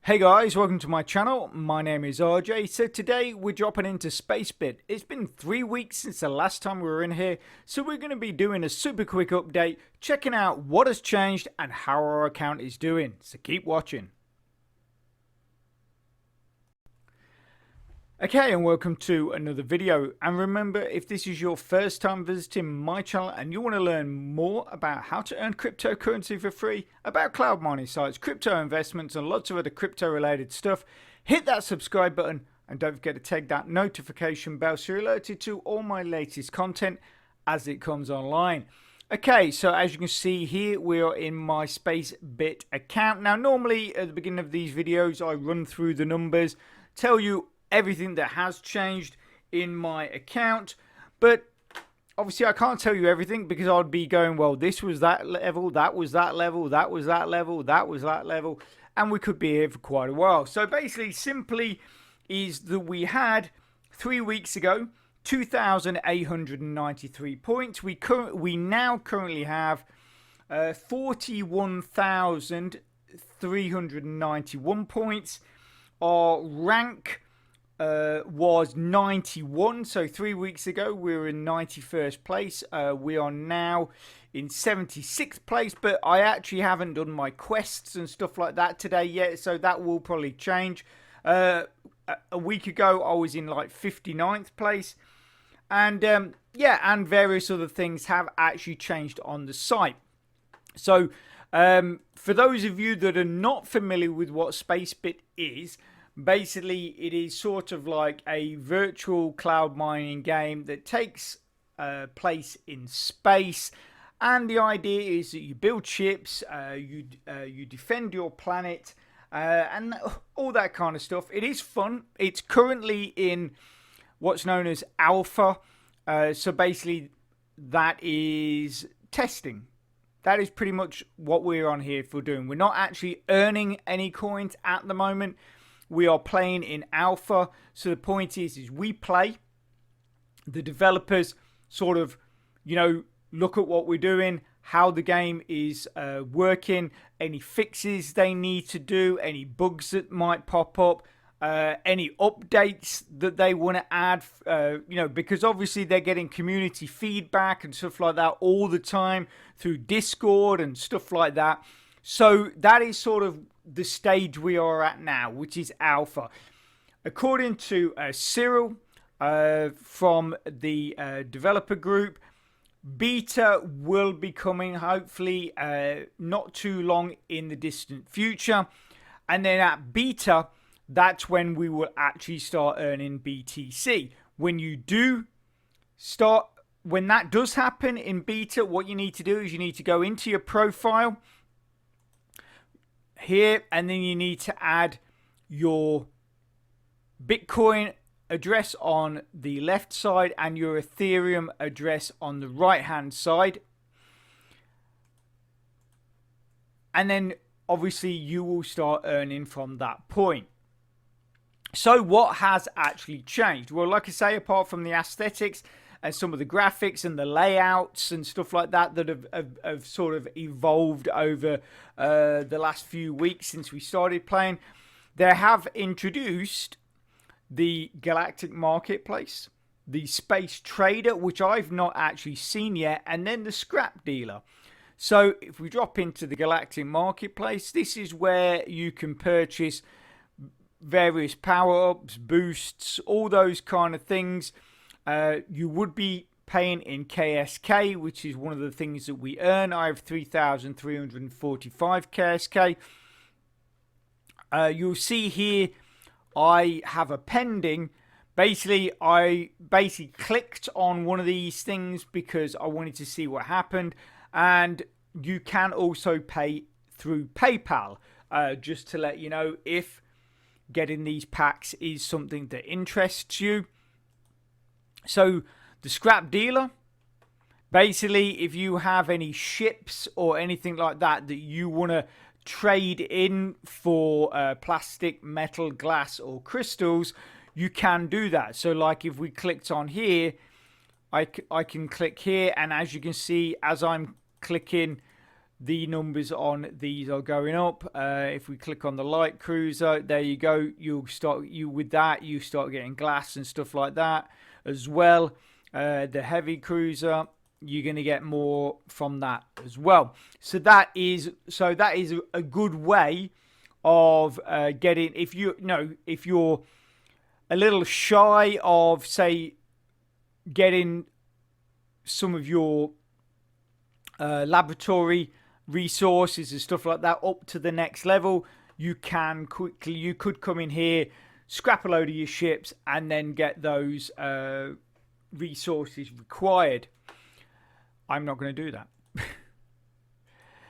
Hey guys, welcome to my channel. My name is RJ. So today we're dropping into Spacebit. It's been 3 weeks since the last time we were in here, so we're going to be doing a super quick update, checking out what has changed and how our account is doing. So keep watching. Okay, and welcome to another video. And remember, if this is your first time visiting my channel and you want to learn more about how to earn cryptocurrency for free, about cloud mining sites, crypto investments, and lots of other crypto related stuff, hit that subscribe button and don't forget to take that notification bell so you're alerted to all my latest content as it comes online. Okay, so as you can see here, we are in my Spacebit account. Now, normally at the beginning of these videos, I run through the numbers, tell you everything that has changed in my account, but obviously I can't tell you everything because I'd be going, well, this was that level, that was that level, that was that level, that was that level, and we could be here for quite a while. So basically, simply is that we had 3 weeks ago 2,893 points. We now currently have 41,391 points. Our rank was 91, so 3 weeks ago we were in 91st place. We are now in 76th place, but I actually haven't done my quests and stuff like that today yet, so that will probably change. A week ago I was in like 59th place, and yeah, and various other things have actually changed on the site. So for those of you that are not familiar with what Spacebit is, basically it is sort of like a virtual cloud mining game that takes place in space, and the idea is that you build ships, you defend your planet, and all that kind of stuff. It is fun. It's currently in what's known as alpha, so basically that is testing. That is pretty much what we're on here for doing. We're not actually earning any coins at the moment. We are playing in alpha. So the point is we play. The developers sort of, look at what we're doing, how the game is working, any fixes they need to do, any bugs that might pop up, any updates that they want to add, because obviously they're getting community feedback and stuff like that all the time through Discord and stuff like that. So that is sort of the stage we are at now, which is alpha. According to Cyril from the developer group, beta will be coming hopefully not too long in the distant future, and then at beta, that's when we will actually start earning BTC. When that does happen in beta, what you need to do is you need to go into your profile here, and then you need to add your Bitcoin address on the left side and your Ethereum address on the right hand side, and then obviously you will start earning from that point. So what has actually changed? Well, like I say, apart from the aesthetics and some of the graphics and the layouts and stuff like that have sort of evolved over the last few weeks since we started playing, they have introduced the Galactic Marketplace, the Space Trader, which I've not actually seen yet, and then the Scrap Dealer. So if we drop into the Galactic Marketplace, this is where you can purchase various power-ups, boosts, all those kind of things. You would be paying in KSK, which is one of the things that we earn. I have 3,345 KSK. You'll see here I have a pending. Basically, I clicked on one of these things because I wanted to see what happened, and you can also pay through PayPal, just to let you know if getting these packs is something that interests you. So the Scrap Dealer, basically if you have any ships or anything like that that you want to trade in for plastic, metal, glass or crystals, you can do that. So like if we clicked on here, I can click here, and as you can see, as I'm clicking the numbers on these are going up. If we click on the light cruiser, there you go. You start getting glass and stuff like that as well. The heavy cruiser, you're going to get more from that as well. So that is a good way of getting. If you're a little shy of, say, getting some of your laboratory resources and stuff like that up to the next level, you could come in here, scrap a load of your ships, and then get those resources required. I'm not going to do that.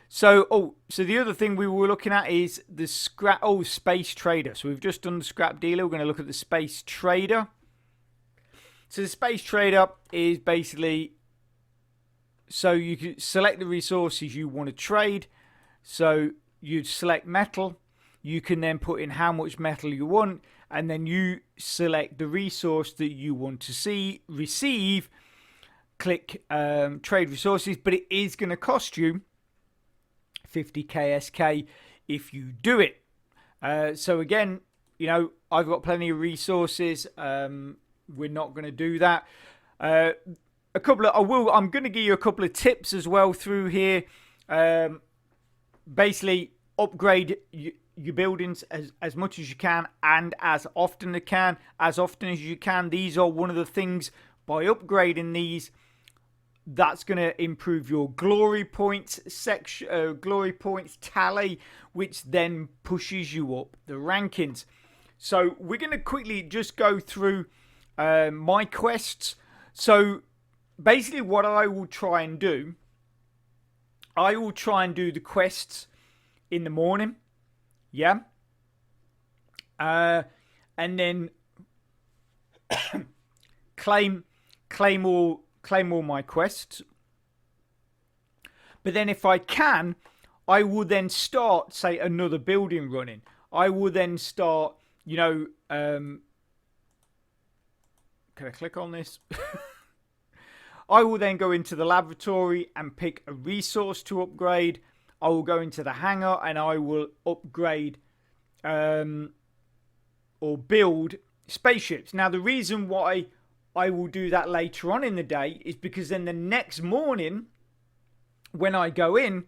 So the other thing we were looking at is the space trader. So we've just done the scrap dealer. We're going to look at the space trader. So the space trader is basically, so you can select the resources you want to trade. So you'd select metal. You can then put in how much metal you want, and then you select the resource that you want to receive. Click trade resources, but it is going to cost you 50 KSK if you do it. So again, I've got plenty of resources. We're not going to do that. I'm going to give you a couple of tips as well through here. Basically, upgrade your buildings as much as you can and as often as you can. These are one of the things, by upgrading these, that's going to improve your glory points tally, which then pushes you up the rankings. So we're going to quickly just go through my quests. So basically what I will try and do the quests in the morning, and then claim all my quests. But then if I can, I will then start, say, another building running. I will then start, can I click on this? I will then go into the laboratory and pick a resource to upgrade. I will go into the hangar and I will upgrade or build spaceships. Now, the reason why I will do that later on in the day is because then the next morning when I go in,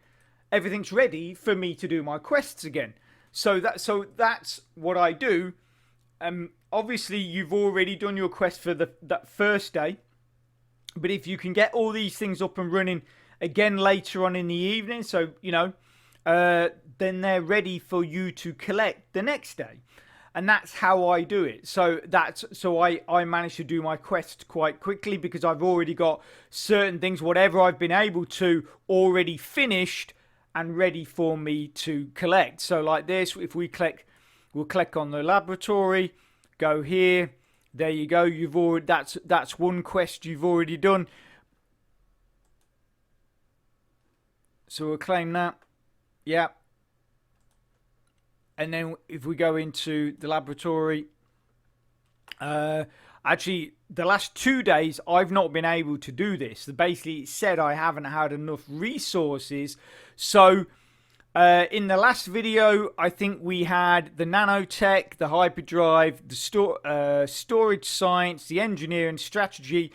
everything's ready for me to do my quests again. So that's what I do. Obviously, you've already done your quest for that first day. But if you can get all these things up and running again later on in the evening, so, then they're ready for you to collect the next day. And that's how I do it. So I managed to do my quest quite quickly because I've already got certain things, whatever I've been able to, already finished and ready for me to collect. So like this, if we'll click on the laboratory, go here. There you go. That's one quest you've already done. So we'll claim that. Yeah. And then if we go into the laboratory, actually the last 2 days I've not been able to do this. Basically it said I haven't had enough resources. So in the last video, I think we had the nanotech, the hyperdrive, the storage science, the engineering, strategy,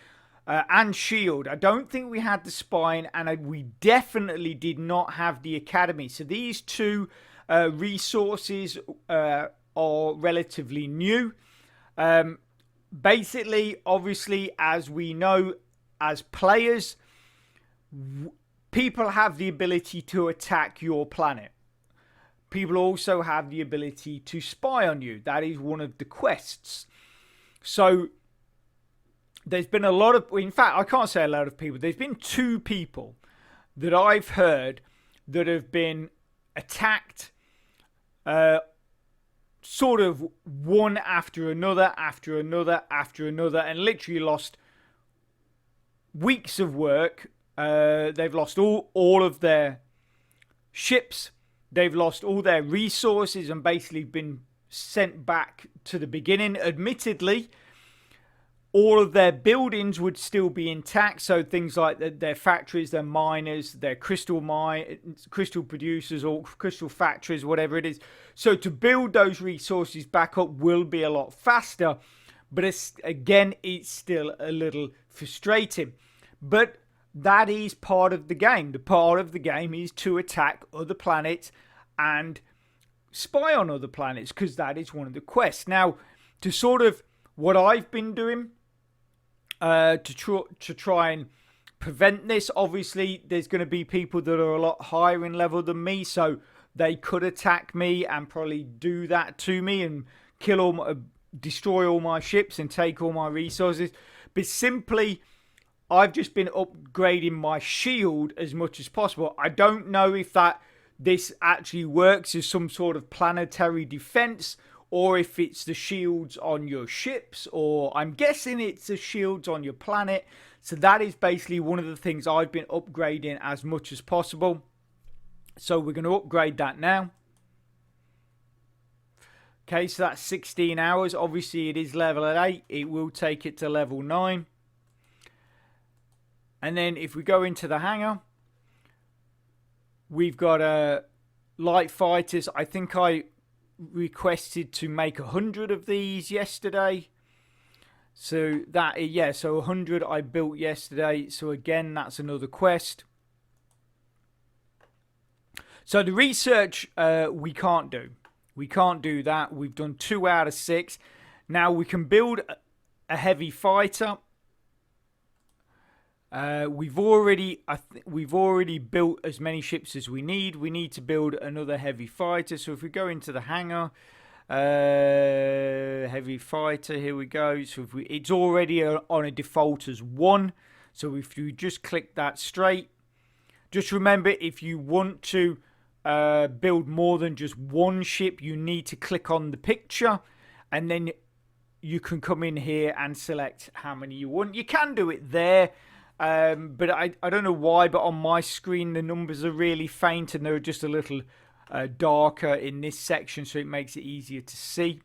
and shield. I don't think we had the spine, and we definitely did not have the academy. So these two resources are relatively new. Basically, obviously, as we know, as players, people have the ability to attack your planet. People also have the ability to spy on you. That is one of the quests. So there's been a lot of, in fact, I can't say a lot of people. There's been 2 people that I've heard that have been attacked, sort of one after another, and literally lost weeks of work. They've lost all of their ships. They've lost all their resources and basically been sent back to the beginning. Admittedly, all of their buildings would still be intact. So things like their factories, their miners, their crystal producers or crystal factories, whatever it is. So to build those resources back up will be a lot faster. But it's still a little frustrating. But that is part of the game. The part of the game is to attack other planets and spy on other planets, because that is one of the quests. Now, to sort of what I've been doing to try and prevent this, obviously there's going to be people that are a lot higher in level than me, so they could attack me and probably do that to me and destroy all my ships and take all my resources. But simply, I've just been upgrading my shield as much as possible. I don't know if this actually works as some sort of planetary defense, or if it's the shields on your ships, or I'm guessing it's the shields on your planet. So that is basically one of the things I've been upgrading as much as possible. So we're going to upgrade that now. Okay, so that's 16 hours. Obviously, it is level at 8. It will take it to level 9. And then if we go into the hangar, we've got light fighters. I think I requested to make 100 of these yesterday. So so 100 I built yesterday. So again, that's another quest. So the research we can't do. We can't do that. We've done 2 out of 6. Now we can build a heavy fighter. We've already built as many ships as we need. We need to build another heavy fighter. So if we go into the hangar, heavy fighter, here we go. So it's already on a default as 1. So if you just click that straight, just remember, if you want to build more than just 1 ship, you need to click on the picture, and then you can come in here and select how many you want. You can do it there, but I don't know why, but on my screen the numbers are really faint and they're just a little darker in this section, so it makes it easier to see.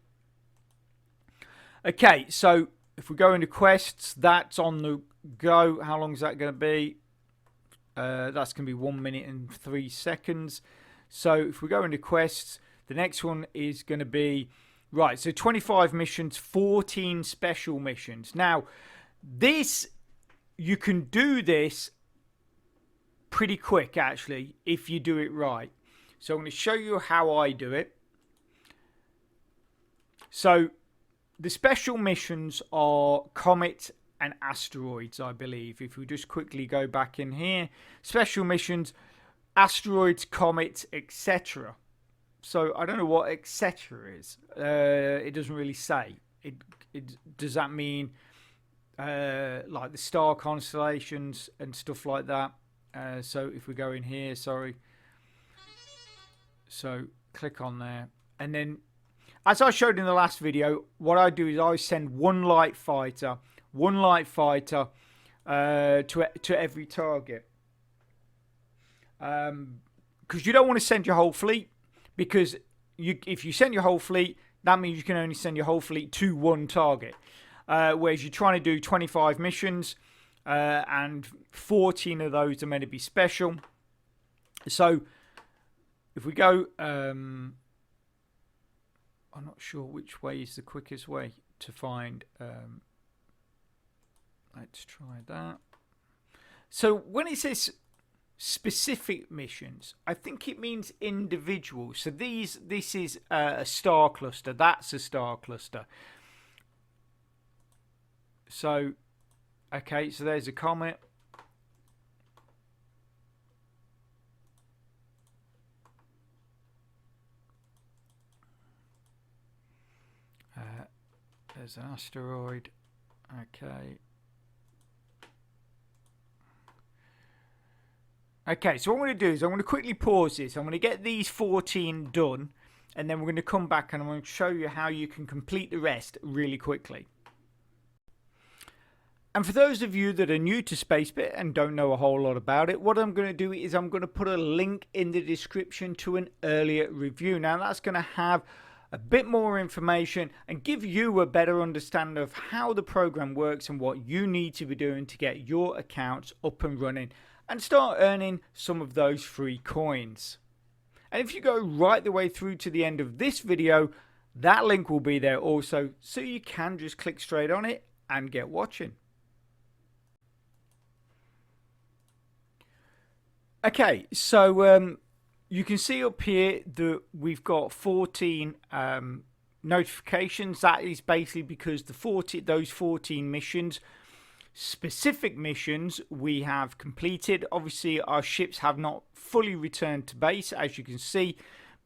Okay, so if we go into quests, that's on the go. How long is that going to be? That's going to be 1 minute and 3 seconds. So if we go into quests, the next one is going to be, right, so 25 missions, 14 special missions. Now, you can do this pretty quick, actually, if you do it right. So I'm going to show you how I do it. So the special missions are Comet and Asteroids, I believe. If we just quickly go back in here, special missions, Asteroids, Comets, etc. So I don't know what etc. is. It doesn't really say. Does that mean like the star constellations and stuff like that? So if we go in here, sorry. So click on there, and then, as I showed in the last video, what I do is I send one light fighter to every target. Because you don't want to send your whole fleet, because if you send your whole fleet, that means you can only send your whole fleet to one target. Whereas you're trying to do 25 missions, and 14 of those are meant to be special. So if we go, I'm not sure which way is the quickest way to find. Let's try that. So when it says specific missions, I think it means individual. So this is a star cluster. That's a star cluster. So, okay, so there's a comet. There's an asteroid. Okay. Okay, so what I'm going to do is I'm going to quickly pause this. I'm going to get these 14 done, and then we're going to come back and I'm going to show you how you can complete the rest really quickly. And for those of you that are new to Spacebit and don't know a whole lot about it, what I'm going to do is I'm going to put a link in the description to an earlier review. Now that's going to have a bit more information and give you a better understanding of how the program works and what you need to be doing to get your accounts up and running and start earning some of those free coins. And if you go right the way through to the end of this video, that link will be there also, so you can just click straight on it and get watching. Okay, so you can see up here that we've got 14 notifications. That is basically because those 14 missions, specific missions, we have completed. Obviously, our ships have not fully returned to base, as you can see,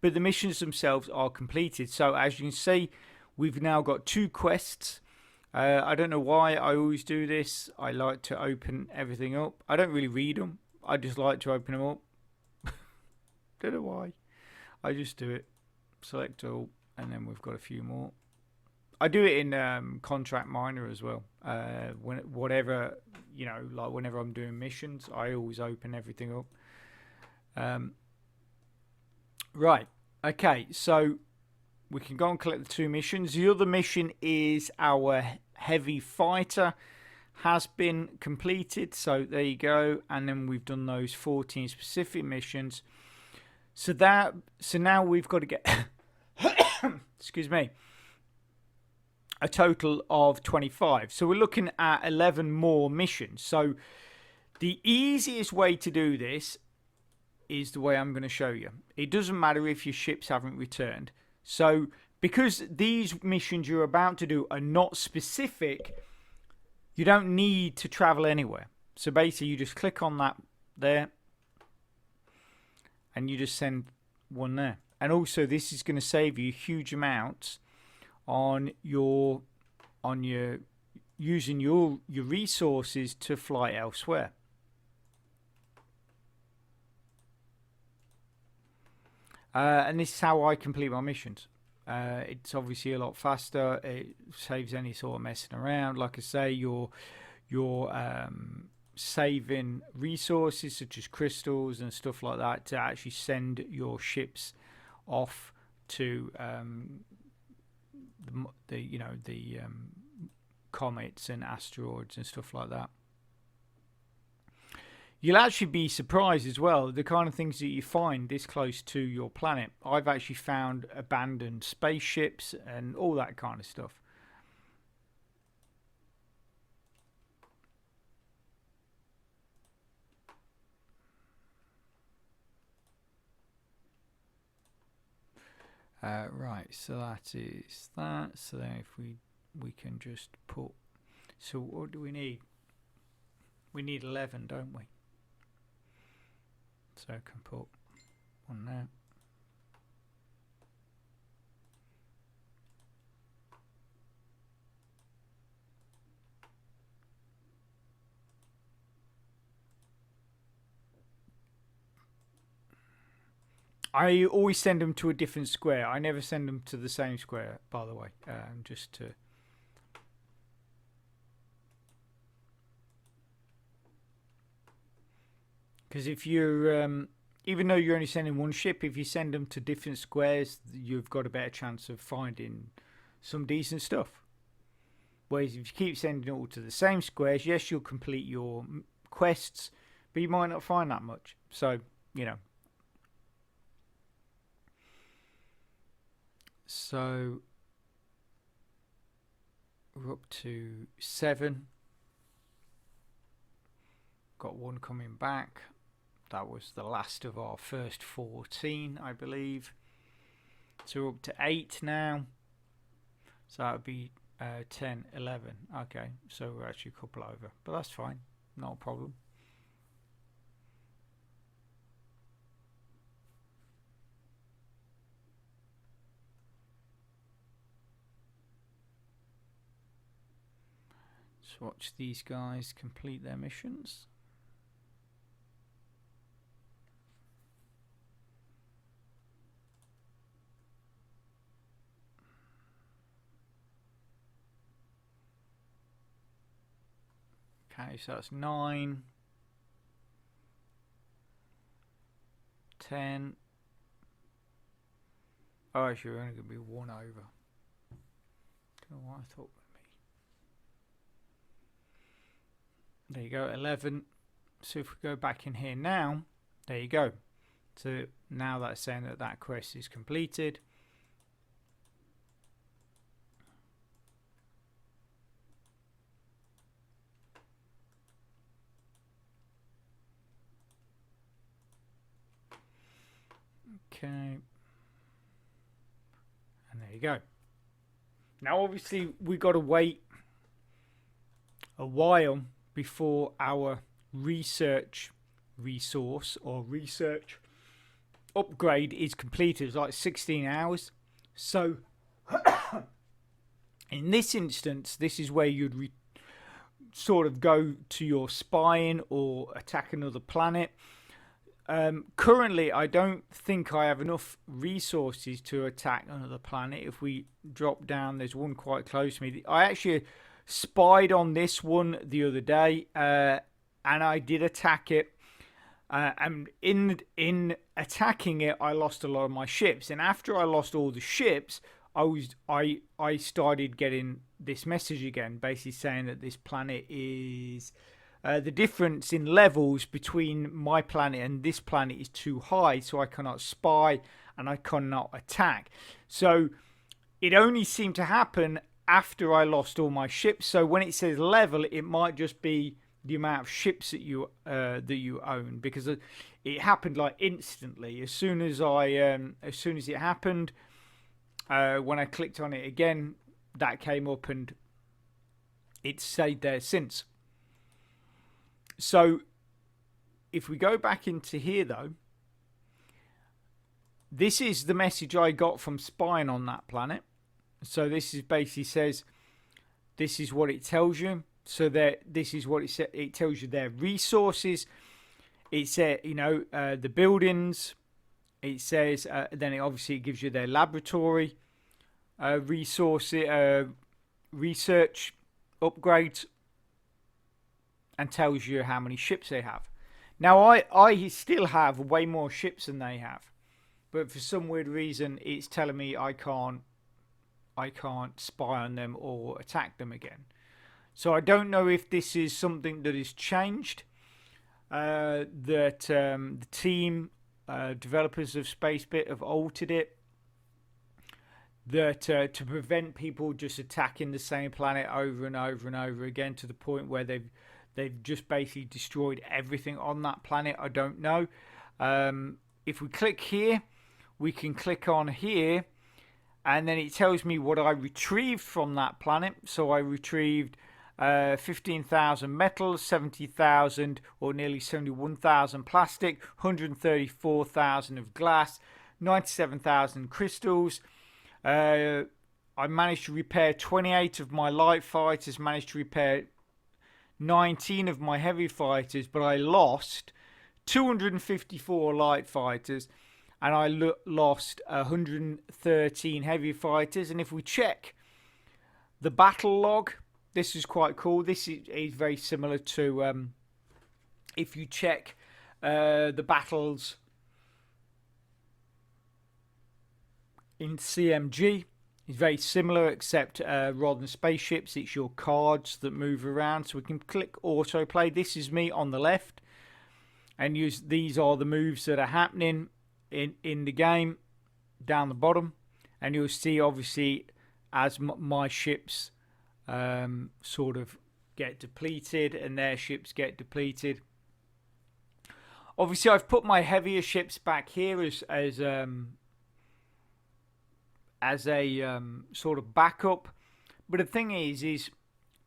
but the missions themselves are completed. So as you can see, we've now got 2 quests. I don't know why I always do this. I like to open everything up. I don't really read them. I just like to open them up. Don't know why. I just do it. Select all, and then we've got a few more. I do it in Contract Miner as well. Whatever, like whenever I'm doing missions, I always open everything up. Right. Okay. So we can go and collect the 2 missions. The other mission is our heavy fighter has been completed. So there you go. And then we've done those 14 specific missions. So now we've got to get excuse me, a total of 25. So we're looking at 11 more missions. So the easiest way to do this is the way I'm going to show you. It doesn't matter if your ships haven't returned. So because these missions you're about to do are not specific, you don't need to travel anywhere. So basically you just click on that there and you just send one there. And also this is going to save you huge amounts on your using your resources to fly elsewhere. And this is how I complete my missions. It's obviously a lot faster. It saves any sort of messing around. Like I say, you're saving resources such as crystals and stuff like that to actually send your ships off to the comets and asteroids and stuff like that. You'll actually be surprised as well the kind of things that you find this close to your planet. I've actually found abandoned spaceships and all that kind of stuff. Right, so that is that. So then if we can just put, so what do we need? We need 11, don't we? So I can put one there. I always send them to a different square. I never send them to the same square, by the way, just to... Because if you're, even though you're only sending one ship, if you send them to different squares, you've got a better chance of finding some decent stuff. Whereas if you keep sending it all to the same squares, yes, you'll complete your quests, but you might not find that much. So, you know. So, we're up to 7. Got one coming back. That was the last of our first 14, I believe. So we're up to 8 now. So that would be 10, 11. Okay, so we're actually a couple over. But that's fine. Not a problem. Let's watch these guys complete their missions. Okay, so that's 9, 10. Oh, actually, we're only going to be one over. Don't know what I thought would be. There you go, 11. So if we go back in here now, there you go. So now that's saying that that quest is completed. Okay. And there you go. Now obviously we've got to wait a while before our research resource or research upgrade is completed. It's like 16 hours. So in this instance, this is where you'd sort of go to your spying or attack another planet. Currently, I don't think I have enough resources to attack another planet. If we drop down, there's one quite close to me. I actually spied on this one the other day, and I did attack it. And in attacking it, I lost a lot of my ships. And after I lost all the ships, I started getting this message again, basically saying that this planet is the difference in levels between my planet and this planet is too high, so I cannot spy and I cannot attack. So it only seemed to happen after I lost all my ships. So when it says level, it might just be the amount of ships that you own, because it happened like instantly as soon as it happened. When I clicked on it again, that came up and it's stayed there since. So if we go back into here though, this is the message I got from spying on that planet. So this is basically says, this is what it tells you. So that this is what it tells you their resources. It said, the buildings. It says, then it obviously gives you their laboratory resources, research upgrades, and tells you how many ships they have. Now I still have way more ships than they have, but for some weird reason it's telling me I can't spy on them or attack them again. So I don't know if this is something that is changed, that the team developers of Spacebit have altered it, that to prevent people just attacking the same planet over and over and over again to the point where they've just basically destroyed everything on that planet. I don't know. If we click here, we can click on here, and then it tells me what I retrieved from that planet. So I retrieved 15,000 metals, 70,000 or nearly 71,000 plastic, 134,000 of glass, 97,000 crystals. I managed to repair 28 of my light fighters, managed to repair 19 of my heavy fighters, but I lost 254 light fighters and I lost 113 heavy fighters. And if we check the battle log, this is quite cool. This is very similar to if you check the battles in CMG. It's very similar, except rather than spaceships, it's your cards that move around. So we can click autoplay. This is me on the left, and these are the moves that are happening in the game down the bottom, and you'll see obviously as my ships sort of get depleted and their ships get depleted. Obviously, I've put my heavier ships back here as a sort of backup, but the thing is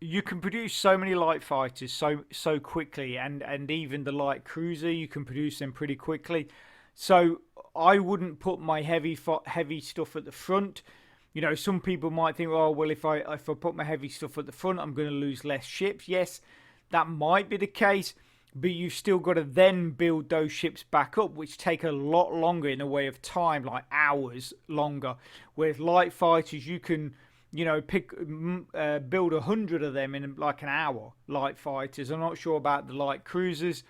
you can produce so many light fighters so quickly, and even the light cruiser, you can produce them pretty quickly. So I wouldn't put my heavy stuff at the front. Some people might think, oh well, if I put my heavy stuff at the front, I'm going to lose less ships. Yes, that might be the case, but you've still got to then build those ships back up, which take a lot longer in the way of time, like hours longer. With light fighters, you can, build 100 of them in like an hour. Light fighters. I'm not sure about the light cruisers,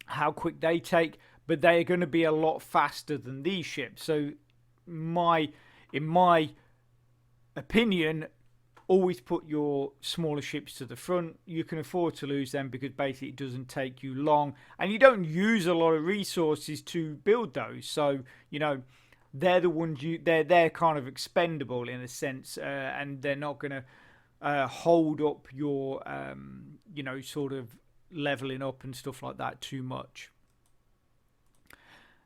how quick they take, but they are going to be a lot faster than these ships. So in my opinion, always put your smaller ships to the front. You can afford to lose them because basically it doesn't take you long, and you don't use a lot of resources to build those. So they're the ones they're kind of expendable in a sense, and they're not going to hold up your sort of leveling up and stuff like that too much.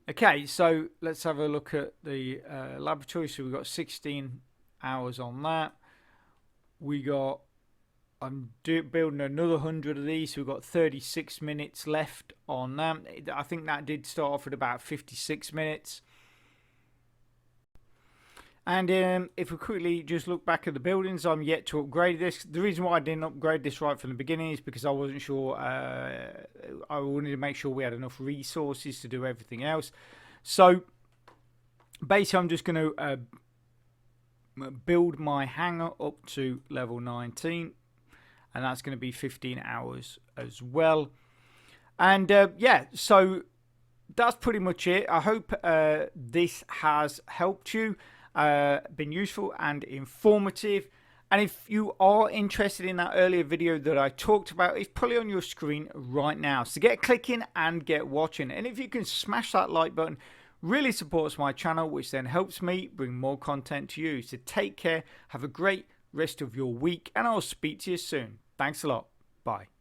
Okay, so let's have a look at the laboratory. So we've got 16 hours on that. I'm building another 100 of these, so we've got 36 minutes left on that. I think that did start off at about 56 minutes. And if we quickly just look back at the buildings, I'm yet to upgrade this. The reason why I didn't upgrade this right from the beginning is because I wasn't sure. I wanted to make sure we had enough resources to do everything else. So basically, I'm just going to build my hangar up to level 19, and that's going to be 15 hours as well. And yeah, so that's pretty much it. I hope this has helped you, been useful and informative. And if you are interested in that earlier video that I talked about, it's probably on your screen right now. So get clicking and get watching. And if you can smash that like button, really supports my channel, which then helps me bring more content to you. So take care, have a great rest of your week, and I'll speak to you soon. Thanks a lot. Bye.